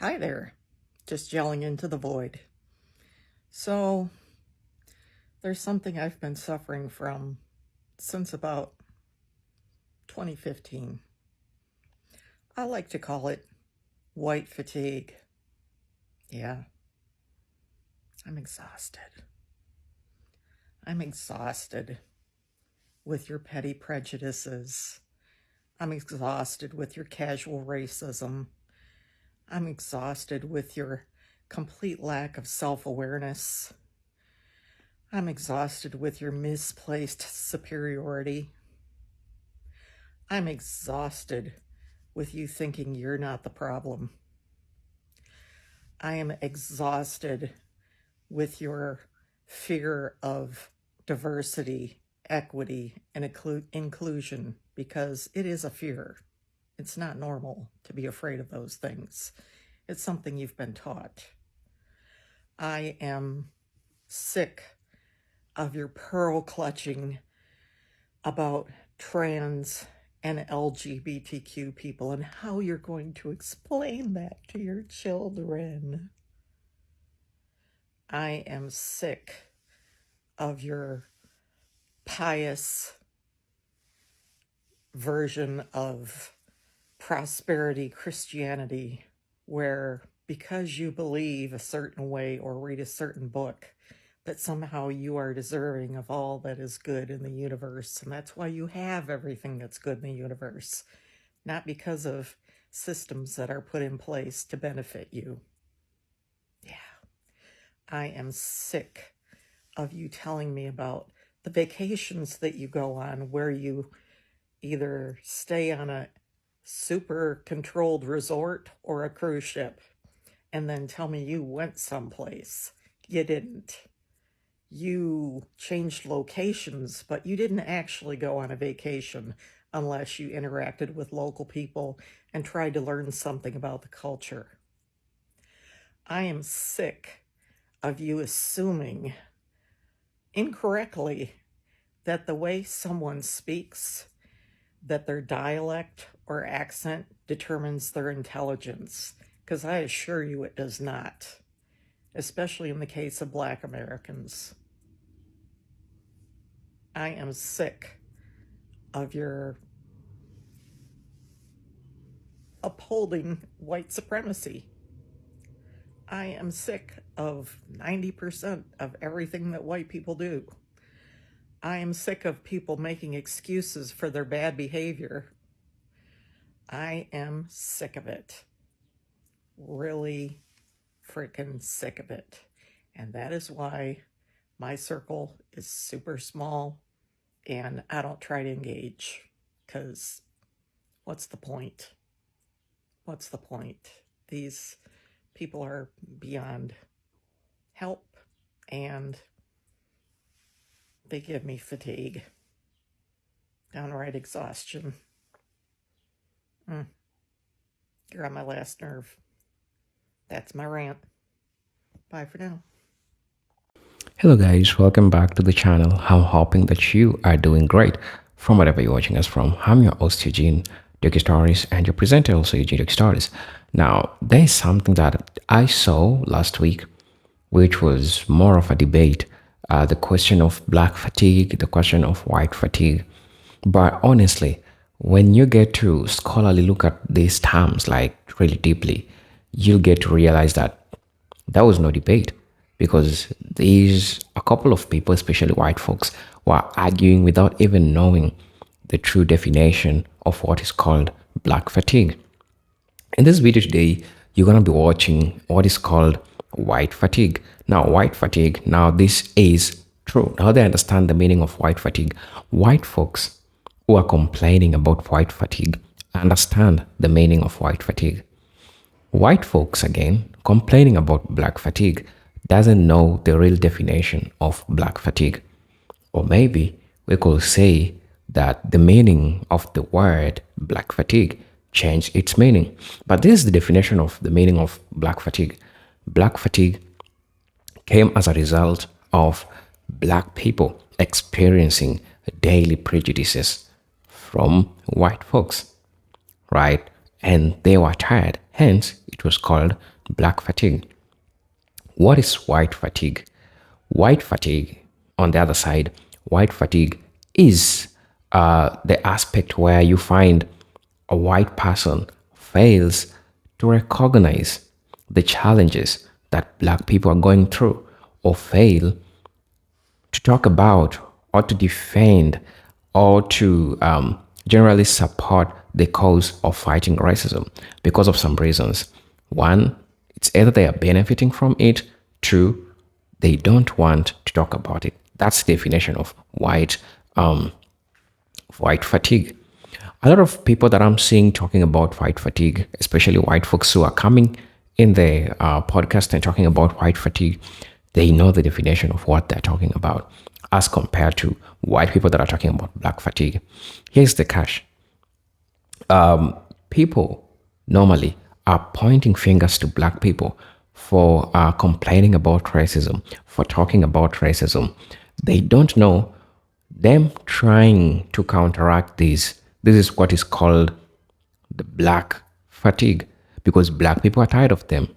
Hi there, just yelling into the void. So, there's something I've been suffering from since about 2015. I like to call it white fatigue. Yeah, I'm exhausted. I'm exhausted with your petty prejudices. I'm exhausted with your casual racism. I'm exhausted with your complete lack of self-awareness. I'm exhausted with your misplaced superiority. I'm exhausted with you thinking you're not the problem. I am exhausted with your fear of diversity, equity, and inclusion, because it is a fear. It's not normal to be afraid of those things. It's something you've been taught. I am sick of your pearl clutching about trans and LGBTQ people and how you're going to explain that to your children. I am sick of your pious version of prosperity Christianity, where because you believe a certain way or read a certain book, that somehow you are deserving of all that is good in the universe, and that's why you have everything that's good in the universe, not because of systems that are put in place to benefit you. Yeah, I am sick of you telling me about the vacations that you go on where you either stay on a super controlled resort or a cruise ship and then tell me you went someplace. You didn't. You changed locations, but you didn't actually go on a vacation unless you interacted with local people and tried to learn something about the culture. I am sick of you assuming incorrectly that the way someone speaks, that their dialect or accent determines their intelligence, because I assure you it does not, especially in the case of Black Americans. I am sick of your upholding white supremacy. I am sick of 90% of everything that white people do. I am sick of people making excuses for their bad behavior. I am sick of it. Really freaking sick of it. And that is why my circle is super small and I don't try to engage, because what's the point? What's the point? These people are beyond help and they give me fatigue, downright exhaustion. You're on my last nerve. That's my rant. Bye for now. Hello guys, welcome back to the channel. I'm hoping that you are doing great from wherever you're watching us from. I'm your host Eugene Duke Stories and your presenter also Eugene Duke Stories. Now, there is something that I saw last week which was more of a debate. The question of black fatigue, the question of white fatigue. But honestly, when you get to scholarly look at these terms like really deeply, you'll get to realize that there was no debate, because these a couple of people, especially white folks, were arguing without even knowing the true definition of what is called black fatigue. In this video today, you're going to be watching what is called white fatigue. Now, white fatigue, now this is true. Now they understand the meaning of white fatigue. White folks who are complaining about white fatigue understand the meaning of white fatigue. White folks, again, complaining about black fatigue, doesn't know the real definition of black fatigue. Or maybe we could say that the meaning of the word black fatigue changed its meaning. But this is the definition of the meaning of black fatigue. Black fatigue came as a result of black people experiencing daily prejudices from white folks, right? And they were tired Hence, it was called black fatigue. What is white fatigue? White fatigue, on the other side, white fatigue is the aspect where you find a white person fails to recognize the challenges that black people are going through, or fail to talk about or to defend or to generally support the cause of fighting racism because of some reasons. One, it's either they are benefiting from it. Two, they don't want to talk about it. That's the definition of white fatigue. A lot of people that I'm seeing talking about white fatigue, especially white folks who are coming in the podcast and talking about white fatigue, they know the definition of what they're talking about as compared to white people that are talking about black fatigue. Here's the catch. People normally are pointing fingers to black people for complaining about racism, for talking about racism. They don't know them trying to counteract this. This is what is called the black fatigue, because black people are tired of them.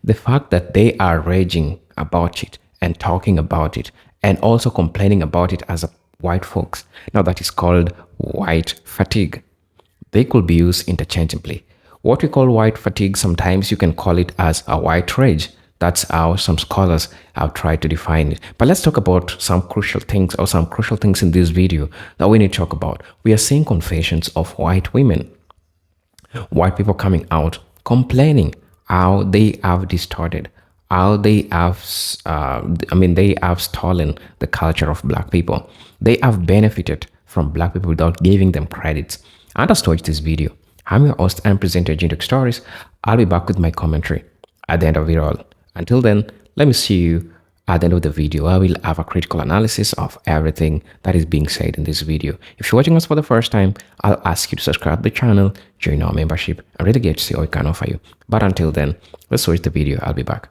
The fact that they are raging about it and talking about it and also complaining about it as a white folks, now that is called white fatigue. They could be used interchangeably. What we call white fatigue, sometimes you can call it as a white rage. That's how some scholars have tried to define it. But let's talk about some crucial things, or some crucial things in this video that we need to talk about. We are seeing confessions of white women, white people coming out complaining how they have distorted, how they have they have stolen the culture of black people. They have benefited from black people without giving them credits. And that's to watch this video. I'm your host and presenter, Jintok Stories. I'll be back with my commentary at the end of it all. Until then, let me see you at the end of the video. I will have a critical analysis of everything that is being said in this video. If you're watching us for the first time, I'll ask you to subscribe to the channel, join our membership, and really get to see what we can offer you. But until then, let's watch the video. I'll be back.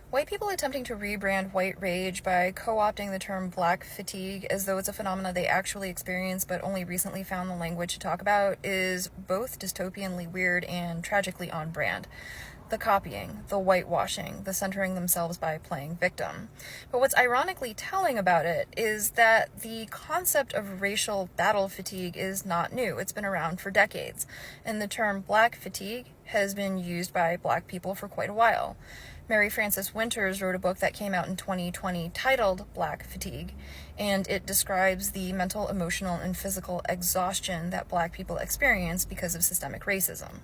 White people attempting to rebrand white rage by co-opting the term black fatigue as though it's a phenomena they actually experience but only recently found the language to talk about is both dystopianly weird and tragically on brand. The copying, the whitewashing, the centering themselves by playing victim. But what's ironically telling about it is that the concept of racial battle fatigue is not new. It's been around for decades, and the term black fatigue has been used by black people for quite a while. Mary Frances Winters wrote a book that came out in 2020 titled Black Fatigue, and it describes the mental, emotional, and physical exhaustion that black people experience because of systemic racism.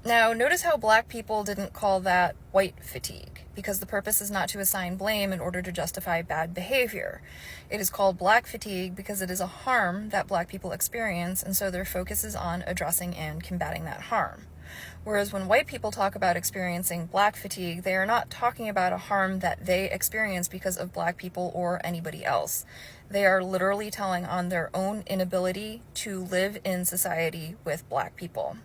Now, notice how black people didn't call that white fatigue, because the purpose is not to assign blame in order to justify bad behavior. It is called black fatigue because it is a harm that black people experience, and so their focus is on addressing and combating that harm. Whereas when white people talk about experiencing black fatigue, they are not talking about a harm that they experience because of black people or anybody else. They are literally telling on their own inability to live in society with black people.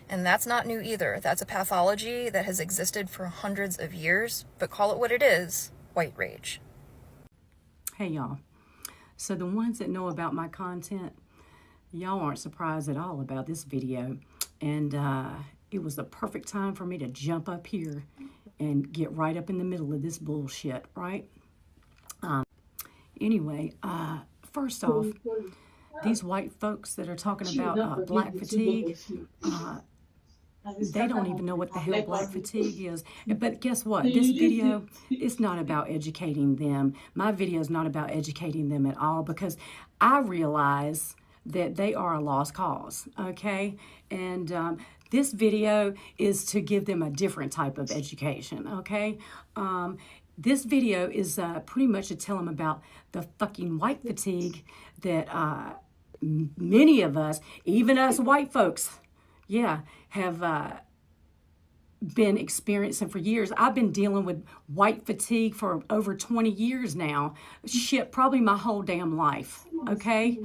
And that's not new either. That's a pathology that has existed for hundreds of years, but call it what it is, white rage. Hey y'all, so the ones that know about my content, y'all aren't surprised at all about this video, and it was the perfect time for me to jump up here and get right up in the middle of this bullshit, right? Anyway, first off, these white folks that are talking about black fatigue, they don't even know what the hell black fatigue is. But guess what? This video is not about educating them. My video is not about educating them at all, because I realize that they are a lost cause, okay? And this video is to give them a different type of education, okay? This video is pretty much to tell them about the fucking white fatigue that many of us, even us white folks, have been experiencing for years. I've been dealing with white fatigue for over 20 years now. Shit, probably my whole damn life, okay?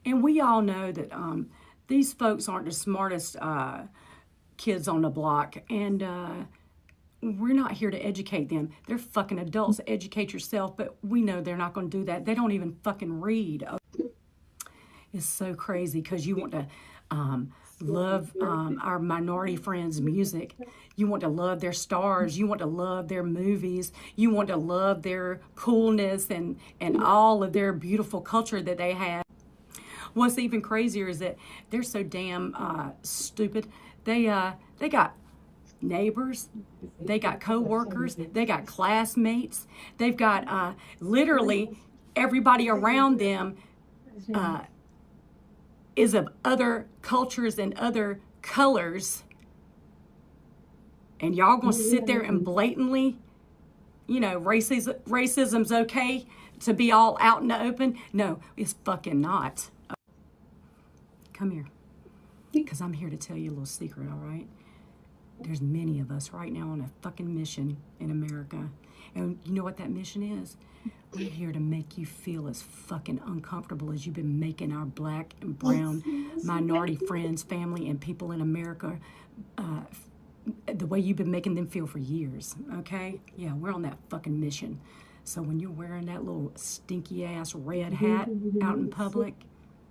And we all know that these folks aren't the smartest kids on the block, and we're not here to educate them. They're fucking adults. Educate yourself, but we know they're not going to do that. They don't even fucking read. It's so crazy because you want to love our minority friends' music. You want to love their stars. You want to love their movies. You want to love their coolness and all of their beautiful culture that they have. What's even crazier is that they're so damn stupid. They got neighbors, they got co-workers, they got classmates, they've got literally everybody around them is of other cultures and other colors, and y'all gonna sit there and blatantly, you know, racism's okay to be all out in the open? No, it's fucking not. Come here, because I'm here to tell you a little secret, all right? There's many of us right now on a fucking mission in America. And you know what that mission is? We're here to make you feel as fucking uncomfortable as you've been making our black and brown minority friends, family, and people in America, the way you've been making them feel for years, okay? Yeah, we're on that fucking mission. So when you're wearing that little stinky ass red hat out in public,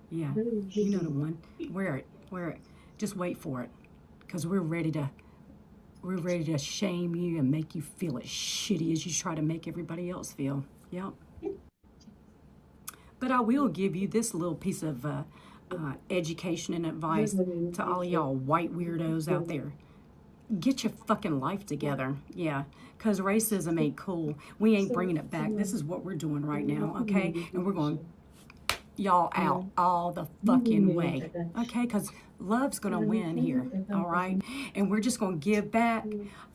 yeah, you know the one. Wear it. Just wait for it, because we're ready to shame you and make you feel as shitty as you try to make everybody else feel. Yep. But I will give you this little piece of education and advice to all of y'all white weirdos out there. Get your fucking life together. Yeah, because racism ain't cool. We ain't bringing it back. This is what we're doing right now, okay? And we're going y'all out all the fucking way, okay? Because love's gonna win here, all right? And we're just gonna give back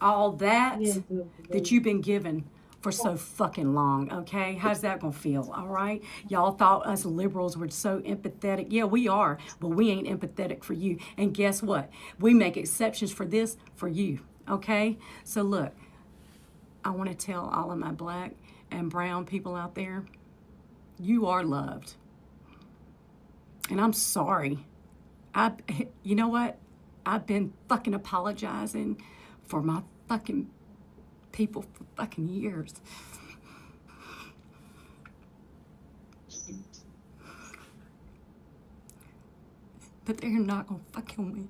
all that you've been given for so fucking long, okay? How's that gonna feel, all right? Y'all thought us liberals were so empathetic. Yeah, we are, but we ain't empathetic for you. And guess what? We make exceptions for this for you, okay? So look, I want to tell all of my black and brown people out there, you are loved. And I'm sorry. You know what? I've been fucking apologizing for my fucking people for fucking years. But they're not gonna fucking win.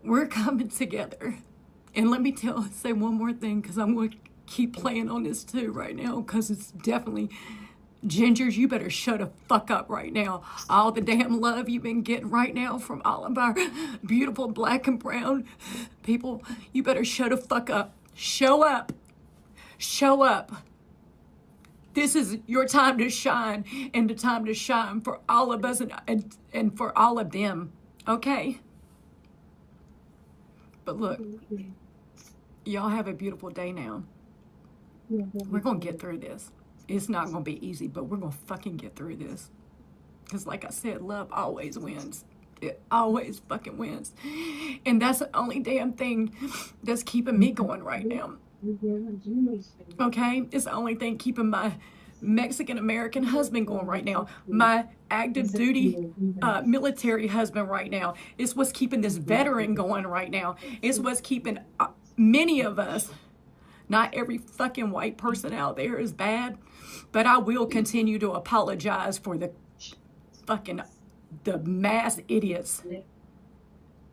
We're coming together. And let me say one more thing, because I'm going to keep playing on this too right now, because it's definitely, gingers, you better shut the fuck up right now. All the damn love you've been getting right now from all of our beautiful black and brown people, you better shut the fuck up. Show up. Show up. This is your time to shine, and the time to shine for all of us and for all of them, okay? But look, y'all have a beautiful day now. We're going to get through this. It's not going to be easy, but we're going to fucking get through this. Because like I said, love always wins. It always fucking wins. And that's the only damn thing that's keeping me going right now. Okay? It's the only thing keeping my Mexican-American husband going right now. My active duty military husband right now. It's what's keeping this veteran going right now. It's what's keeping many of us. Not every fucking white person out there is bad, but I will continue to apologize for the mass idiots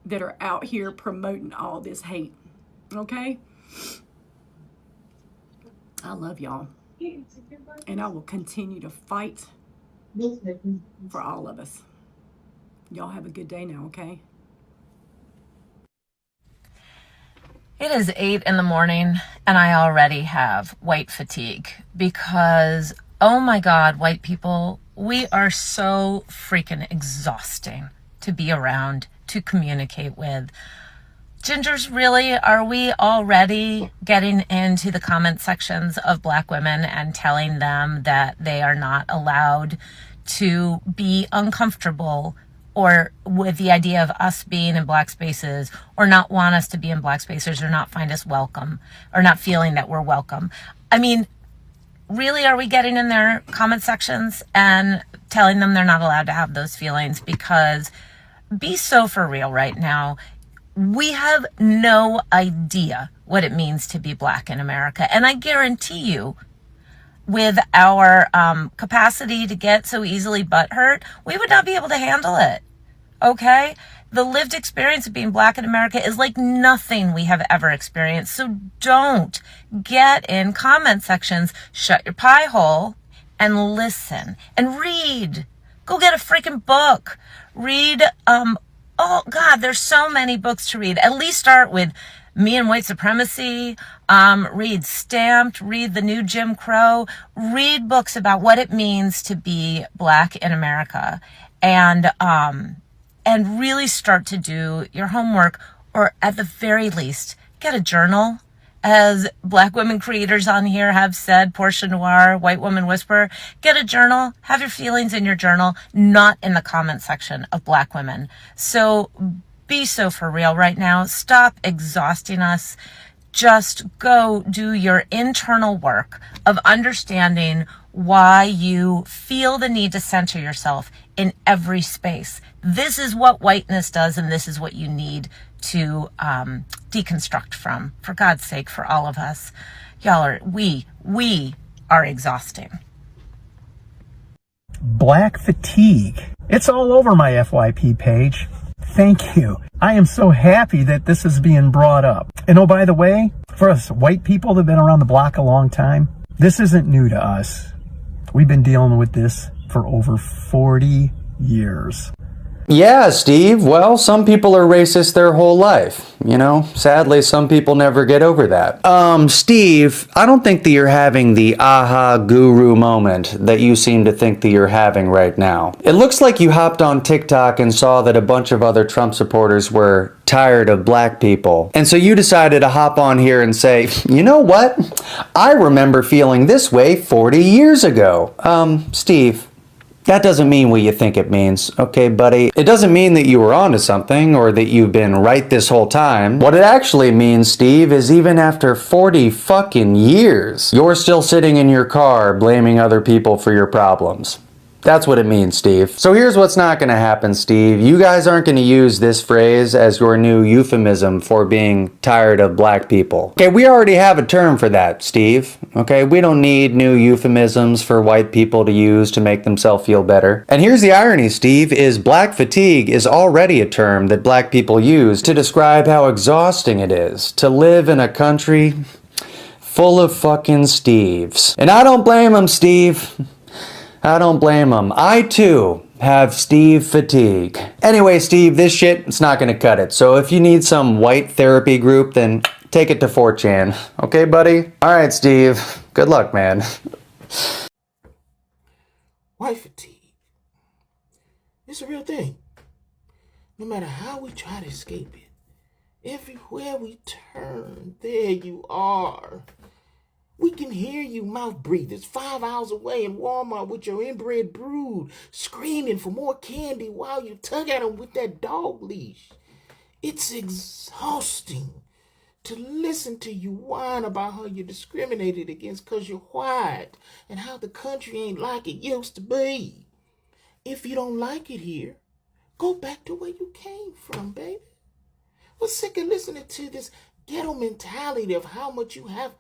that are out here promoting all this hate. Okay? I love y'all. And I will continue to fight for all of us. Y'all have a good day now, okay? It is 8 in the morning and I already have white fatigue because, oh my God, white people, we are so freaking exhausting to be around, to communicate with. Gingers, really, are we already getting into the comment sections of black women and telling them that they are not allowed to be uncomfortable or with the idea of us being in black spaces, or not want us to be in black spaces, or not find us welcome, or not feeling that we're welcome? I mean, really, are we getting in their comment sections and telling them they're not allowed to have those feelings? Because be so for real right now. We have no idea what it means to be black in America. And I guarantee you, with our capacity to get so easily butthurt, we would not be able to handle it. Okay? The lived experience of being Black in America is like nothing we have ever experienced. So don't get in comment sections, shut your pie hole, and listen and read. Go get a freaking book. Read, oh God, there's so many books to read. At least start with Me and White Supremacy, read Stamped, read The New Jim Crow, read books about what it means to be Black in America, and really start to do your homework, or at the very least, get a journal. As Black women creators on here have said, Portia Noir, White Woman Whisperer, get a journal, have your feelings in your journal, not in the comment section of Black women. So be so for real right now. Stop exhausting us. Just go do your internal work of understanding why you feel the need to center yourself in every space. This is what whiteness does, and this is what you need to deconstruct from. For God's sake, for all of us. We are exhausting. Black fatigue. It's all over my FYP page. Thank you. I am so happy that this is being brought up. And oh, by the way, for us white people that have been around the block a long time, this isn't new to us. We've been dealing with this for over 40 years. Yeah, Steve. Well, some people are racist their whole life. You know, sadly, some people never get over that. Steve, I don't think that you're having the aha guru moment that you seem to think that you're having right now. It looks like you hopped on TikTok and saw that a bunch of other Trump supporters were tired of Black people. And so you decided to hop on here and say, you know what? I remember feeling this way 40 years ago. Steve, that doesn't mean what you think it means, okay, buddy? It doesn't mean that you were onto something or that you've been right this whole time. What it actually means, Steve, is even after 40 fucking years, you're still sitting in your car blaming other people for your problems. That's what it means, Steve. So here's what's not going to happen, Steve. You guys aren't going to use this phrase as your new euphemism for being tired of Black people. Okay, we already have a term for that, Steve. Okay, we don't need new euphemisms for white people to use to make themselves feel better. And here's the irony, Steve, is Black fatigue is already a term that Black people use to describe how exhausting it is to live in a country full of fucking Steves. And I don't blame them, Steve. I don't blame them. I, too, have Steve fatigue. Anyway, Steve, this shit, it's not gonna cut it. So if you need some white therapy group, then take it to 4chan. Okay, buddy? Alright, Steve. Good luck, man. White fatigue. It's a real thing. No matter how we try to escape it, everywhere we turn, there you are. We can hear you, mouth breathers, 5 hours away in Walmart with your inbred brood, screaming for more candy while you tug at them with that dog leash. It's exhausting to listen to you whine about how you're discriminated against because you're white and how the country ain't like it used to be. If you don't like it here, go back to where you came from, baby. We're sick of listening to this ghetto mentality of how much you have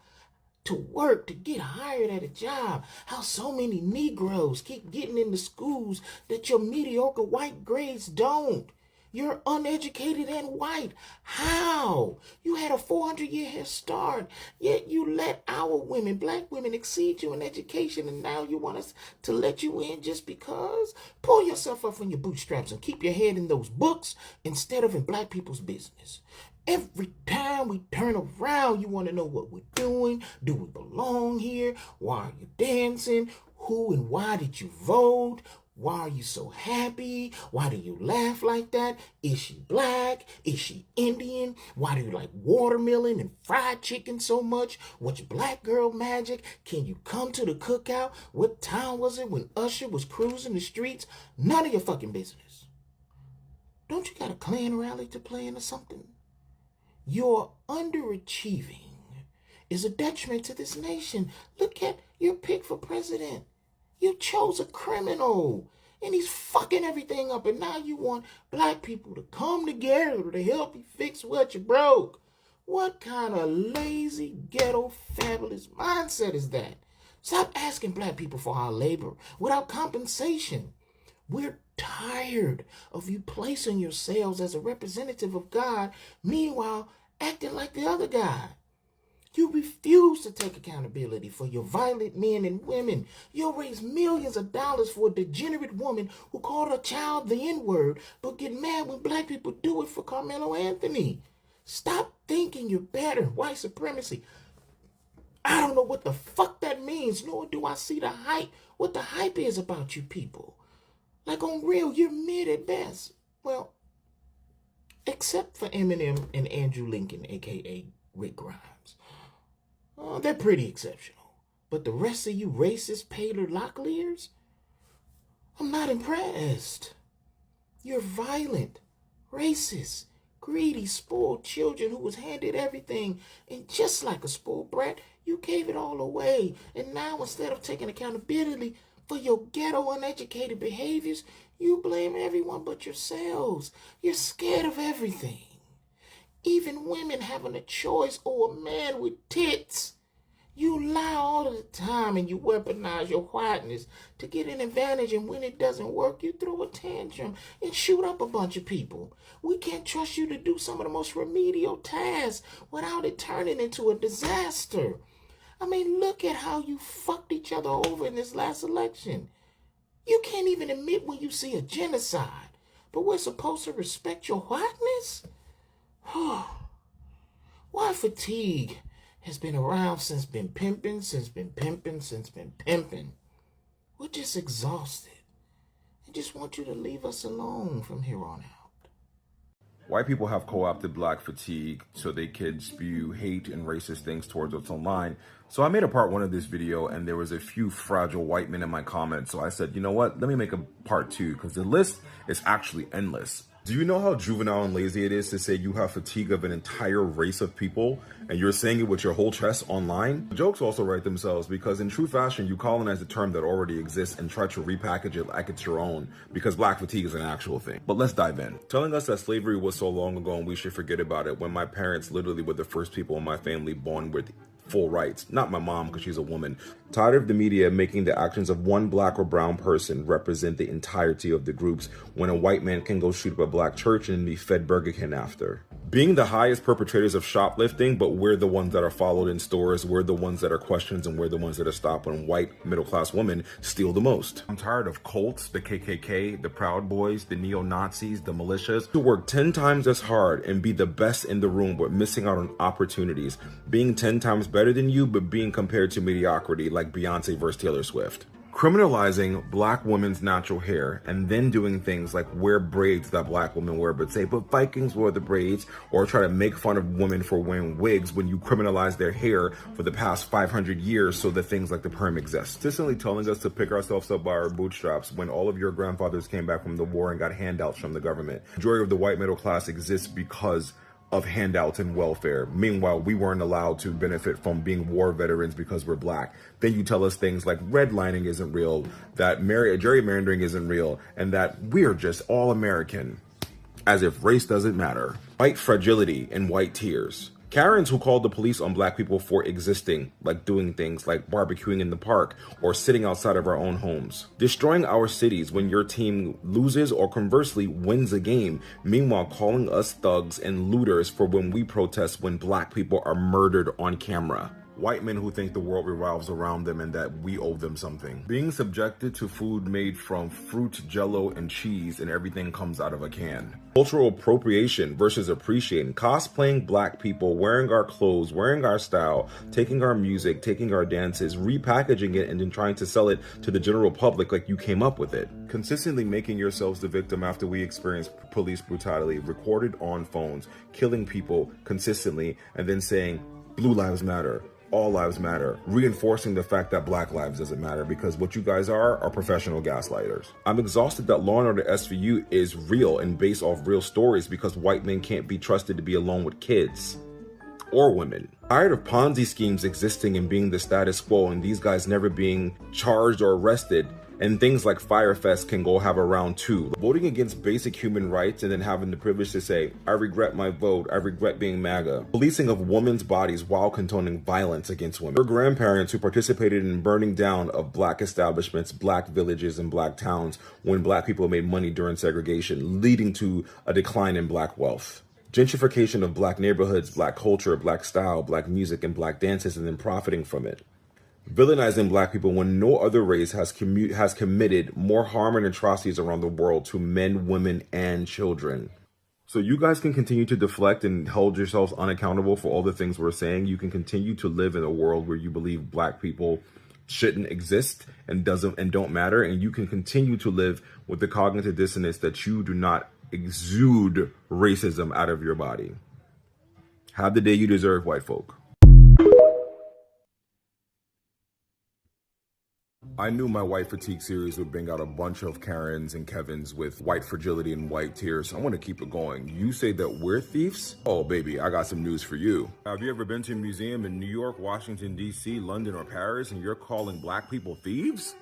to work to get hired at a job, how so many Negroes keep getting into schools that your mediocre white grades don't. You're uneducated and white. How? You had a 400-year head start, yet you let our women, Black women, exceed you in education, and now you want us to let you in just because? Pull yourself up from your bootstraps and keep your head in those books instead of in Black people's business. Every time we turn around, you want to know what we're doing. Do we belong here? Why are you dancing? Who and why did you vote? Why are you so happy? Why do you laugh like that? Is she Black? Is she Indian? Why do you like watermelon and fried chicken so much? What's Black girl magic? Can you come to the cookout? What time was it when Usher was cruising the streets? None of your fucking business. Don't you got a Klan rally to plan or something? Your underachieving is a detriment to this nation. Look at your pick for president. You chose a criminal, and he's fucking everything up, and now you want Black people to come together to help you fix what you broke. What kind of lazy, ghetto, fabulous mindset is that? Stop asking black people for our labor without compensation. We're tired of you placing yourselves as a representative of God, meanwhile acting like the other guy. You refuse to take accountability for your violent men and women. You'll raise millions of dollars for a degenerate woman who called her child the N-word, but get mad when black people do it for Carmelo Anthony. Stop thinking you're better. White supremacy. I don't know what the fuck that means, nor do I see the hype, what the hype is about you people. Like, on real, you're mid at best. Well, except for Eminem and Andrew Lincoln, a.k.a. Rick Grimes. They're pretty exceptional. But the rest of you racist Paler Locklears, I'm not impressed. You're violent, racist, greedy, spoiled children who was handed everything. And just like a spoiled brat, you gave it all away. And now instead of taking accountability for your ghetto uneducated behaviors, you blame everyone but yourselves. You're scared of everything. Even women having a choice or a man with tits. You lie all of the time and you weaponize your whiteness to get an advantage, and when it doesn't work, you throw a tantrum and shoot up a bunch of people. We can't trust you to do some of the most remedial tasks without it turning into a disaster. I mean, look at how you fucked each other over in this last election. You can't even admit when you see a genocide, but we're supposed to respect your whiteness? Why fatigue has been around since been pimping, We're just exhausted. I just want you to leave us alone from here on out. White people have co-opted black fatigue so they could spew hate and racist things towards us online. So I made a part 1 of this video, and there was a few fragile white men in my comments. So I said, you know what, let me make a part 2, because the list is actually endless. Do you know how juvenile and lazy it is to say you have fatigue of an entire race of people, and you're saying it with your whole chest online? The jokes also write themselves, because in true fashion, you colonize a term that already exists and try to repackage it like it's your own, because black fatigue is an actual thing. But let's dive in. Telling us that slavery was so long ago and we should forget about it, when my parents literally were the first people in my family born with full rights. Not my mom, because she's a woman. Tired of the media making the actions of one black or brown person represent the entirety of the groups, when a white man can go shoot up a black church and be fed Burger King after. Being the highest perpetrators of shoplifting, but we're the ones that are followed in stores, we're the ones that are questioned, and we're the ones that are stopped when white middle-class women steal the most. I'm tired of cults, the KKK, the Proud Boys, the neo-Nazis, the militias, who work 10 times as hard and be the best in the room but missing out on opportunities, being 10 times better than you but being compared to mediocrity like Beyonce versus Taylor Swift. Criminalizing black women's natural hair and then doing things like wear braids that black women wear but say, but Vikings wore the braids, or try to make fun of women for wearing wigs when you criminalize their hair for the past 500 years so that things like the perm exist. Consistently telling us to pick ourselves up by our bootstraps when all of your grandfathers came back from the war and got handouts from the government. The majority of the white middle class exists because of handouts and welfare. Meanwhile, we weren't allowed to benefit from being war veterans because we're black. Then you tell us things like redlining isn't real, that gerrymandering isn't real, and that we're just all American, as if race doesn't matter. White fragility and white tears. Karens who called the police on black people for existing, like doing things like barbecuing in the park or sitting outside of our own homes. Destroying our cities when your team loses or conversely wins a game, meanwhile calling us thugs and looters for when we protest when black people are murdered on camera. White men who think the world revolves around them and that we owe them something. Being subjected to food made from fruit, jello, and cheese, and everything comes out of a can. Cultural appropriation versus appreciating. Cosplaying black people, wearing our clothes, wearing our style, taking our music, taking our dances, repackaging it, and then trying to sell it to the general public like you came up with it. Consistently making yourselves the victim after we experience police brutality, recorded on phones, killing people consistently, and then saying, Blue Lives Matter. All lives matter, reinforcing the fact that black lives doesn't matter because what you guys are professional gaslighters. I'm exhausted that Law & Order SVU is real and based off real stories because white men can't be trusted to be alone with kids or women. Tired of Ponzi schemes existing and being the status quo and these guys never being charged or arrested And things like Firefest can go have a round 2. Voting against basic human rights and then having the privilege to say, I regret my vote, I regret being MAGA. Policing of women's bodies while condoning violence against women. Her grandparents who participated in burning down of black establishments, black villages, and black towns when black people made money during segregation, leading to a decline in black wealth. Gentrification of black neighborhoods, black culture, black style, black music, and black dances, and then profiting from it. Villainizing black people when no other race has committed more harm and atrocities around the world to men, women, and children. So you guys can continue to deflect and hold yourselves unaccountable for all the things we're saying. You can continue to live in a world where you believe black people shouldn't exist and don't matter, and you can continue to live with the cognitive dissonance that you do not exude racism out of your body. Have the day you deserve, white folk. I knew my white fatigue series would bring out a bunch of Karens and Kevins with white fragility and white tears. So I want to keep it going. You say that we're thieves? Oh, baby, I got some news for you. Have you ever been to a museum in New York, Washington, D.C., London, or Paris, and you're calling black people thieves?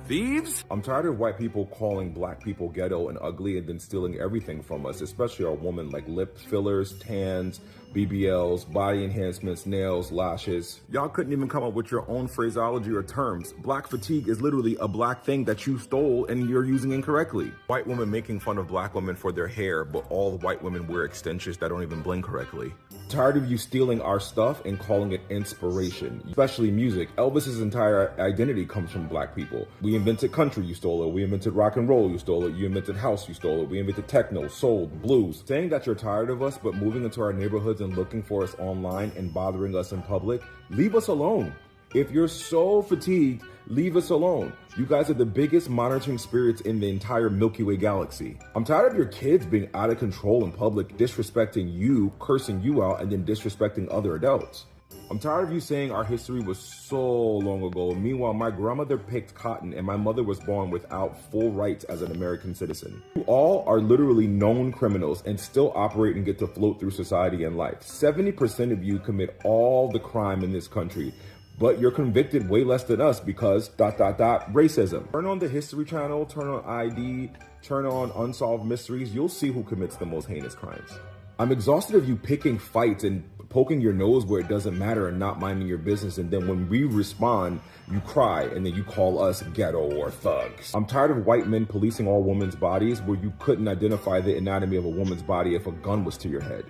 Thieves? I'm tired of white people calling black people ghetto and ugly and then stealing everything from us, especially our women, like lip fillers, tans, BBLs, body enhancements, nails, lashes. Y'all couldn't even come up with your own phraseology or terms. Black fatigue is literally a black thing that you stole and you're using incorrectly. White women making fun of black women for their hair, but all white women wear extensions that don't even blend correctly. Tired of you stealing our stuff and calling it inspiration, especially music. Elvis's entire identity comes from black people. We invented country, you stole it. We invented rock and roll, you stole it. You invented house, you stole it. We invented techno, soul, blues. Saying that you're tired of us, but moving into our neighborhoods and looking for us online and bothering us in public, leave us alone. If you're so fatigued, leave us alone. You guys are the biggest monitoring spirits in the entire Milky Way galaxy. I'm tired of your kids being out of control in public, disrespecting you, cursing you out, and then disrespecting other adults. I'm tired of you saying our history was so long ago. Meanwhile, my grandmother picked cotton and my mother was born without full rights as an American citizen. You all are literally known criminals and still operate and get to float through society and life. 70% of you commit all the crime in this country, but you're convicted way less than us because ... racism. Turn on the History Channel, turn on ID, turn on Unsolved Mysteries. You'll see who commits the most heinous crimes. I'm exhausted of you picking fights and poking your nose where it doesn't matter and not minding your business. And then when we respond, you cry and then you call us ghetto or thugs. I'm tired of white men policing all women's bodies where you couldn't identify the anatomy of a woman's body if a gun was to your head.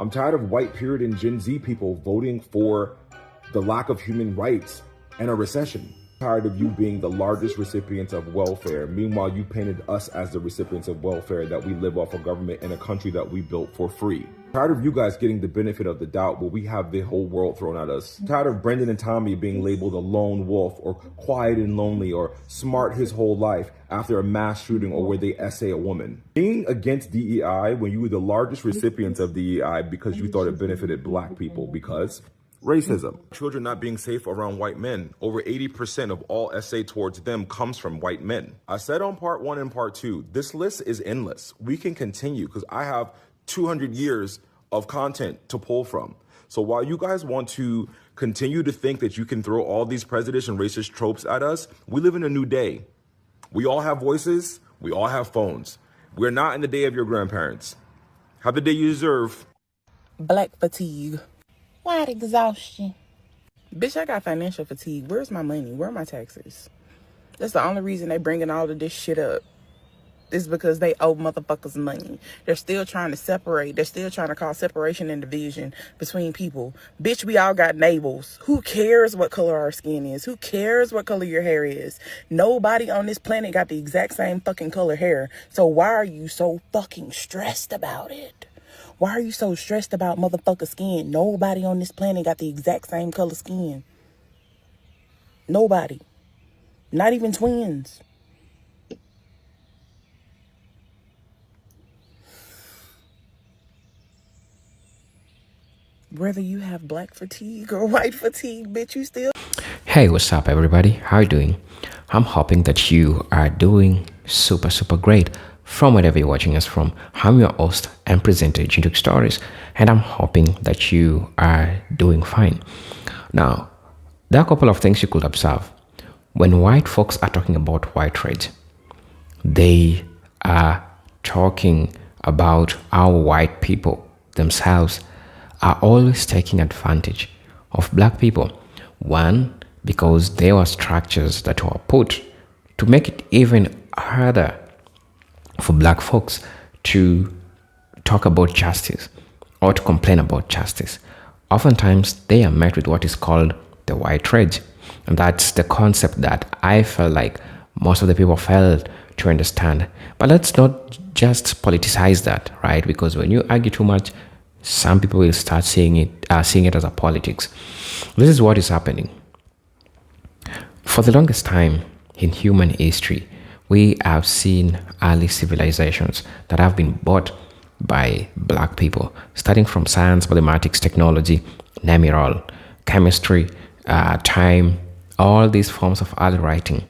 I'm tired of white Puritan Gen Z people voting for the lack of human rights and a recession. Tired of you being the largest recipients of welfare. Meanwhile, you painted us as the recipients of welfare, that we live off of government in a country that we built for free. Tired of you guys getting the benefit of the doubt where we have the whole world thrown at us. Tired of Brendan and Tommy being labeled a lone wolf or quiet and lonely or smart his whole life after a mass shooting or where they essay a woman. Being against DEI when you were the largest recipients of DEI because you thought it benefited black people because racism. Children not being safe around white men. Over 80% of all essay towards them comes from white men. I said on part 1 and part 2, this list is endless. We can continue because I have 200 years of content to pull from. So while you guys want to continue to think that you can throw all these prejudice and racist tropes at us, we live in a new day. We all have voices. We all have phones. We're not in the day of your grandparents. Have the day you deserve. Black fatigue. White exhaustion. Bitch, I got financial fatigue. Where's my money? Where are my taxes? That's the only reason they bringing all of this shit up. Is because they owe motherfuckers money. They're still trying to separate. They're still trying to cause separation and division between people. Bitch, we all got navels. Who cares what color our skin is? Who cares what color your hair is? Nobody on this planet got the exact same fucking color hair. So why are you so fucking stressed about it? Why are you so stressed about motherfucker skin? Nobody on this planet got the exact same color skin. Nobody. Not even twins. Whether you have black fatigue or white fatigue, bitch, you still... Hey, what's up, everybody? How are you doing? I'm hoping that you are doing super great from wherever you're watching us from. I'm your host and presenter, Jinjuk Stories, and I'm hoping that you are doing fine. Now, there are a couple of things you could observe. When white folks are talking about white rage, they are talking about how white people themselves are always taking advantage of black people. One, because there were structures that were put to make it even harder for black folks to talk about justice or to complain about justice. Oftentimes, they are met with what is called the white rage. And that's the concept that I felt like most of the people failed to understand. But let's not just politicize that, right? Because when you argue too much, some people will start seeing it as a politics. This is what is happening. For the longest time in human history, we have seen early civilizations that have been bought by black people, starting from science, mathematics, technology, name it all, chemistry, time. All these forms of early writing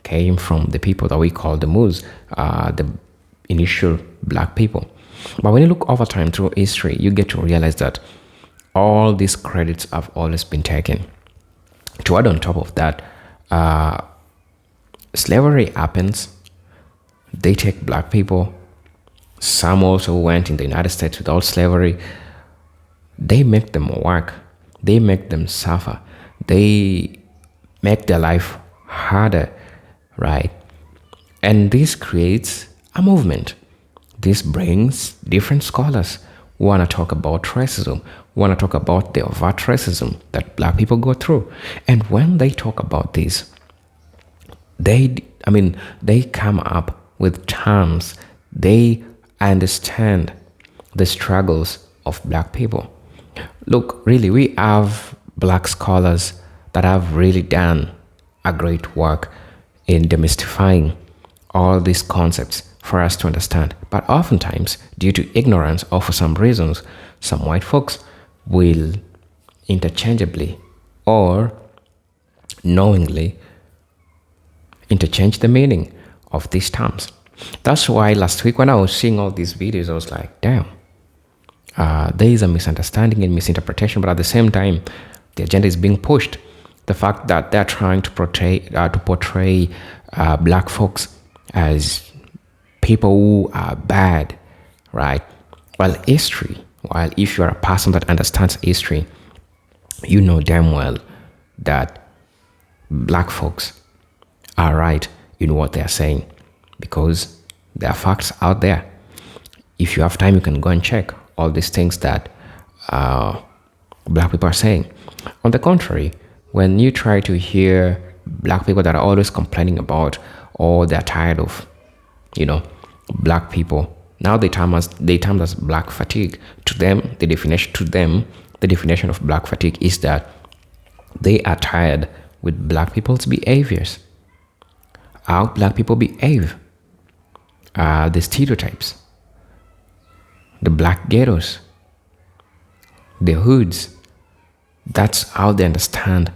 came from the people that we call the Moors, the initial black people. But when you look over time through history, you get to realize that all these credits have always been taken. To add on top of that, slavery happens. They take black people. Some also went in the United States without slavery. They make them work. They make them suffer. They make their life harder, right? And this creates a movement. This brings different scholars who want to talk about racism, who want to talk about the overt racism that black people go through. And when they talk about this, they come up with terms. They understand the struggles of black people. Look, really, we have black scholars that have really done a great work in demystifying all these concepts for us to understand. But oftentimes, due to ignorance or for some reasons, some white folks will interchangeably or knowingly interchange the meaning of these terms. That's why last week when I was seeing all these videos, I was like, damn, there is a misunderstanding and misinterpretation, but at the same time, the agenda is being pushed. The fact that they're trying to portray black folks as people who are bad, right? While if you're a person that understands history, you know damn well that black folks are right in what they're saying because there are facts out there. If you have time, you can go and check all these things that black people are saying. On the contrary, when you try to hear black people that are always complaining about or they're tired of, black people, now they term as black fatigue. To them, the definition of black fatigue is that they are tired with black people's behaviors, how black people behave, the stereotypes, the black ghettos, the hoods. That's how they understand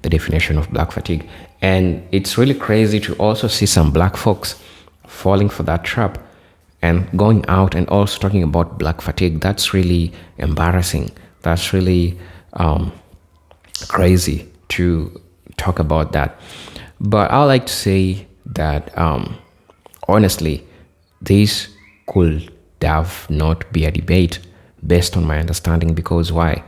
the definition of black fatigue. And it's really crazy to also see some black folks falling for that trap and going out and also talking about black fatigue. That's really embarrassing. That's really crazy to talk about that. But I like to say that honestly, this could have not be a debate based on my understanding, because why?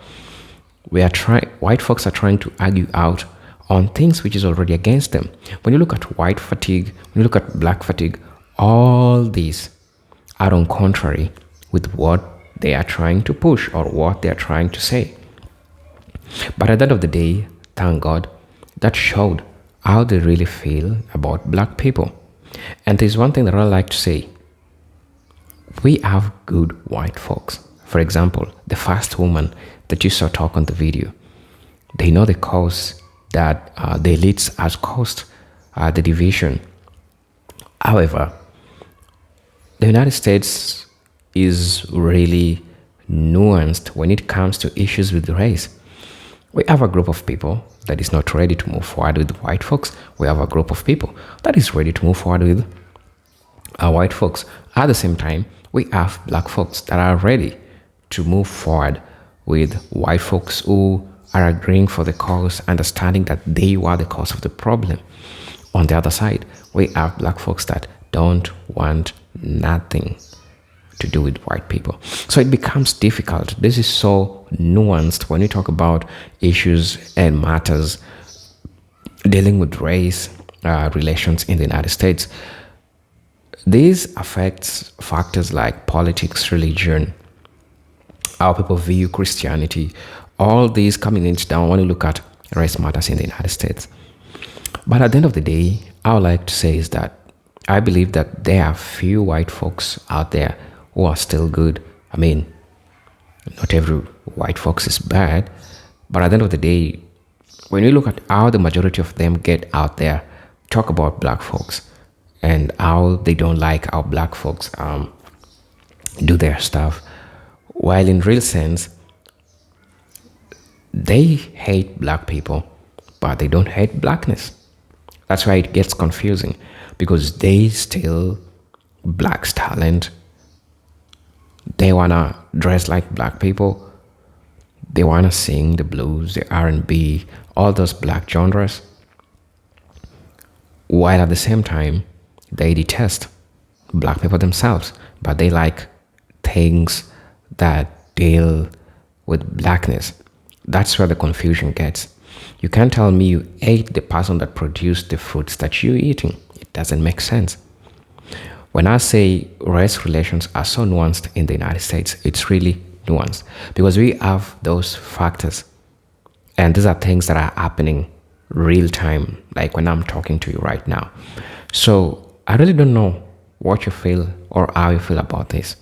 White folks are trying to argue out on things which is already against them. When you look at white fatigue, when you look at black fatigue, all these are on contrary with what they are trying to push or what they are trying to say. But at the end of the day, thank God, that showed how they really feel about black people. And there's one thing that I like to say. We have good white folks. For example, the first woman that you saw talk on the video, they know the cause that the elites has caused the division. However, the United States is really nuanced when it comes to issues with race. We have a group of people that is not ready to move forward with white folks. We have a group of people that is ready to move forward with white folks. At the same time, we have black folks that are ready to move forward with white folks who are agreeing for the cause, understanding that they were the cause of the problem. On the other side, we have black folks that don't want nothing to do with white people. So it becomes difficult. This is so nuanced when we talk about issues and matters dealing with race relations in the United States. This affects factors like politics, religion, how people view Christianity. All these coming in down when you look at race matters in the United States. But at the end of the day, I would like to say is that I believe that there are few white folks out there who are still good. I mean, not every white folks is bad, but at the end of the day, when you look at how the majority of them get out there, talk about black folks and how they don't like how black folks do their stuff, while in real sense, they hate black people, but they don't hate blackness. That's why it gets confusing, because they still BlackS talent. They wanna dress like black people. They wanna sing the blues, the R&B, all those black genres, while at the same time they detest black people themselves, but they like things that deal with blackness. That's where the confusion gets. You can't tell me you ate the person that produced the fruits that you're eating. It doesn't make sense. When I say race relations are so nuanced in the United States, it's really nuanced because we have those factors. And these are things that are happening real time, like when I'm talking to you right now. So I really don't know what you feel or how you feel about this,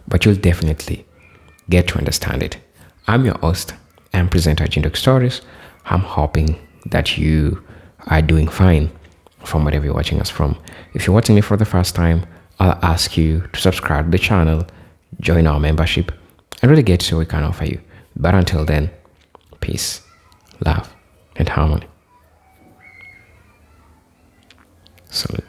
but you'll definitely get to understand it. I'm your host and presenter, Jindok Stories. I'm hoping that you are doing fine from wherever you're watching us from. If you're watching me for the first time, I'll ask you to subscribe to the channel, join our membership, and really get to see what we can offer you. But until then, peace, love, and harmony. Salute.